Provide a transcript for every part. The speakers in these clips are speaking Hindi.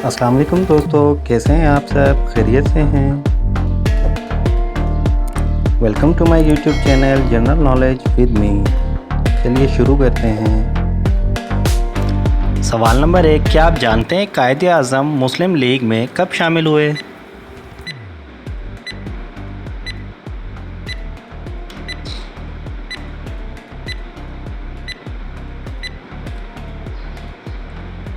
अस्सलाम वालेकुम दोस्तों, कैसे हैं आप सब? खैरियत से हैं? Welcome to my YouTube channel general knowledge with me. चलिए शुरू करते हैं। सवाल नंबर 1, क्या आप जानते हैं कायदे आज़म मुस्लिम लीग में कब शामिल हुए?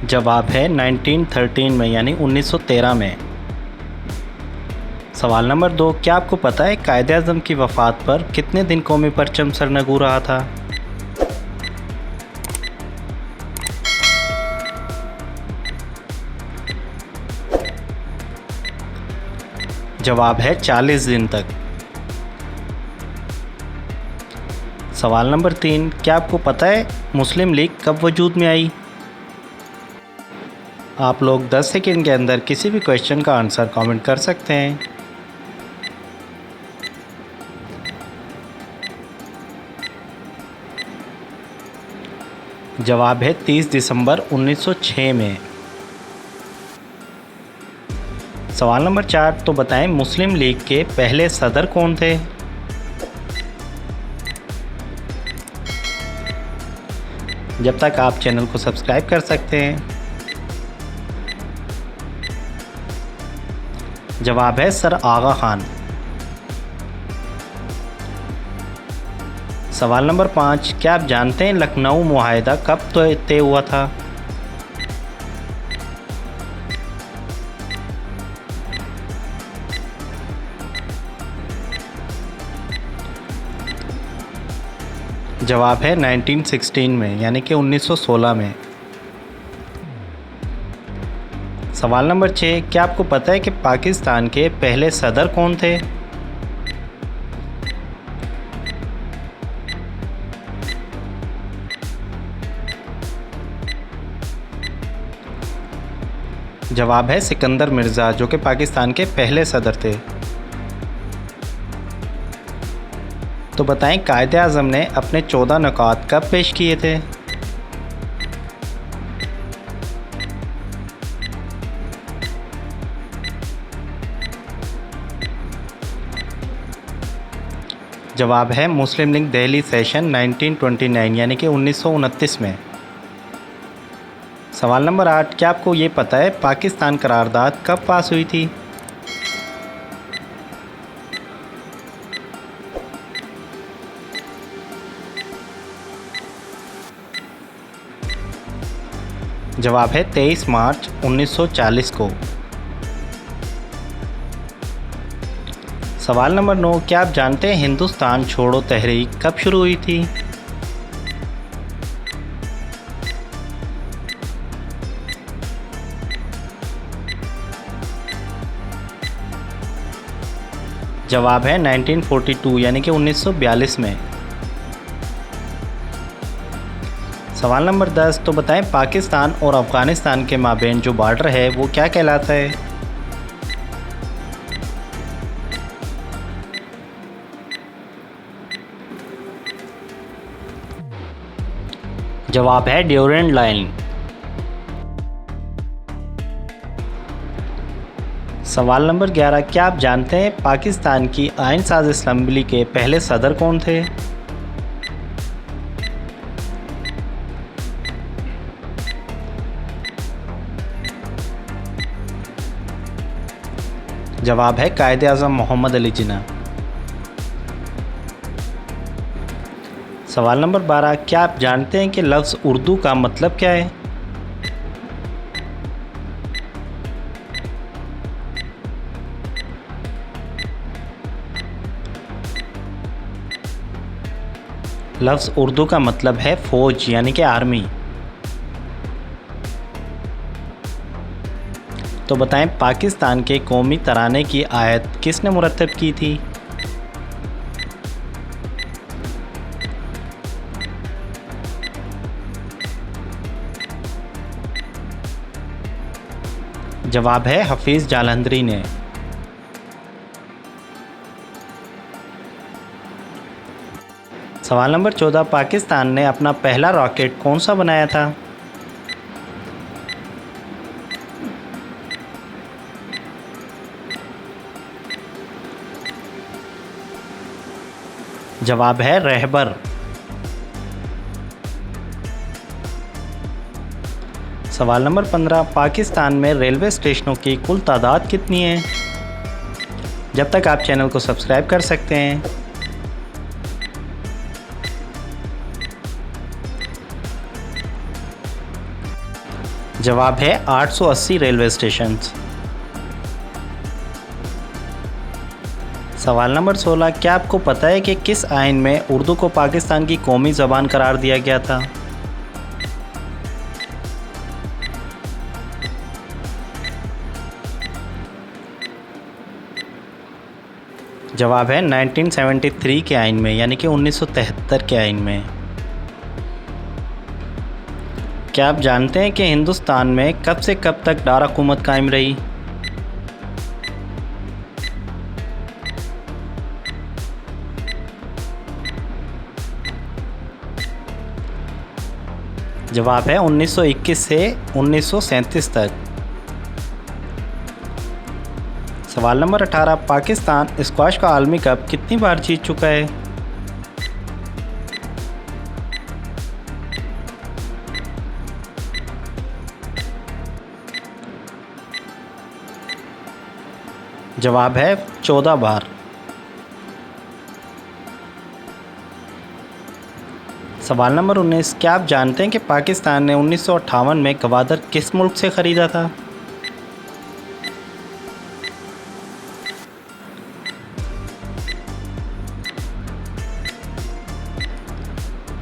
जवाब है 1913 में, यानी 1913 में। सवाल नंबर 2, क्या आपको पता है कायदे आज़म की वफ़ात पर कितने दिन कौमी परचम सरनगू रहा था? जवाब है 40 दिन तक। सवाल नंबर 3, क्या आपको पता है मुस्लिम लीग कब वजूद में आई? आप लोग 10 सेकंड के अंदर किसी भी क्वेश्चन का आंसर कमेंट कर सकते हैं। जवाब है 30 दिसंबर 1906 में। सवाल नंबर 4, तो बताएं मुस्लिम लीग के पहले सदर कौन थे? जब तक आप चैनल को सब्सक्राइब कर सकते हैं। जवाब है सर आगा खान। सवाल नंबर 5, क्या आप जानते हैं लखनऊ मुआहदा कब तय हुआ था? जवाब है 1916 में, यानी कि 1916 में। सवाल नंबर 6, क्या आपको पता है कि पाकिस्तान के पहले सदर कौन थे? जवाब है सिकंदर मिर्ज़ा, जो कि पाकिस्तान के पहले सदर थे। तो बताएं कायदे आज़म ने अपने 14 नुकात कब पेश किए थे? जवाब है मुस्लिम लीग दिल्ली सेशन 1929, यानी कि 1929 में। सवाल नंबर 8, क्या आपको ये पता है पाकिस्तान करारदाद कब पास हुई थी? जवाब है 23 मार्च 1940 को। सवाल नंबर 9, क्या आप जानते हैं हिंदुस्तान छोड़ो तहरीक कब शुरू हुई थी? जवाब है 1942, यानी कि 1942 में। सवाल नंबर 10, तो बताएं पाकिस्तान और अफ़गानिस्तान के माबेन जो बॉर्डर है वो क्या कहलाता है? जवाब है ड्यूरेंट लाइन। सवाल नंबर 11, क्या आप जानते हैं पाकिस्तान की आइन साज असम्बली के पहले सदर कौन थे? जवाब है कायदे आज़म मोहम्मद अली जिन्ना। सवाल नंबर 12, क्या आप जानते हैं कि लफ्ज़ उर्दू का मतलब क्या है? लफ्ज़ उर्दू का मतलब है फ़ौज, यानी कि आर्मी। तो बताएं पाकिस्तान के कौमी तराने की आयत किसने मुरतब की थी? जवाब है हफीज़ जालंधरी ने। सवाल नंबर 14, पाकिस्तान ने अपना पहला रॉकेट कौन सा बनाया था? जवाब है रहबर। सवाल नंबर 15, पाकिस्तान में रेलवे स्टेशनों की कुल तादाद कितनी है? जब तक आप चैनल को सब्सक्राइब कर सकते हैं। जवाब है 880 रेलवे स्टेशंस। सवाल नंबर 16, क्या आपको पता है कि किस आइन में उर्दू को पाकिस्तान की कौमी ज़बान करार दिया गया था? जवाब है 1973 के आइन में, यानी कि 1973 के आइन में। क्या आप जानते हैं कि हिंदुस्तान में कब से कब तक डार हुकूमत कायम रही? जवाब है 1921 से 1937 तक। सवाल नंबर 18, पाकिस्तान स्क्वाश का आलमी कप कितनी बार जीत चुका है? जवाब है 14 बार। सवाल नंबर 19, क्या आप जानते हैं कि पाकिस्तान ने 1958 में गवादर किस मुल्क से ख़रीदा था?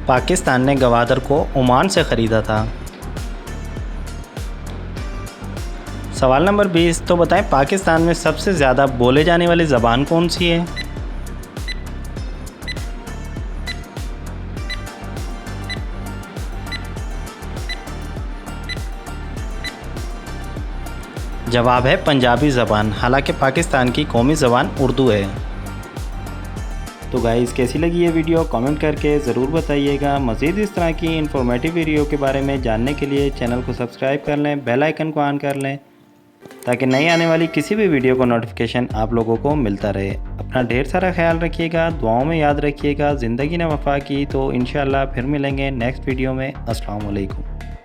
पाकिस्तान ने गवादर को ओमान से ख़रीदा था। सवाल नंबर 20, तो बताएं पाकिस्तान में सबसे ज़्यादा बोले जाने वाली ज़बान कौन सी है? जवाब है पंजाबी ज़बान। हालांकि पाकिस्तान की कौमी ज़बान उर्दू है। तो गाइस, कैसी लगी ये वीडियो कमेंट करके ज़रूर बताइएगा। मज़ीद इस तरह की इन्फॉर्मेटिव वीडियो के बारे में जानने के लिए चैनल को सब्सक्राइब कर लें, बेल आइकन को ऑन कर लें, ताकि नई आने वाली किसी भी वीडियो को नोटिफिकेशन आप लोगों को मिलता रहे। अपना ढेर सारा ख्याल रखिएगा, दुआओं में याद रखिएगा। ज़िंदगी ने वफ़ा की तो इंशाअल्लाह फिर मिलेंगे नेक्स्ट वीडियो में। अस्सलाम वालेकुम।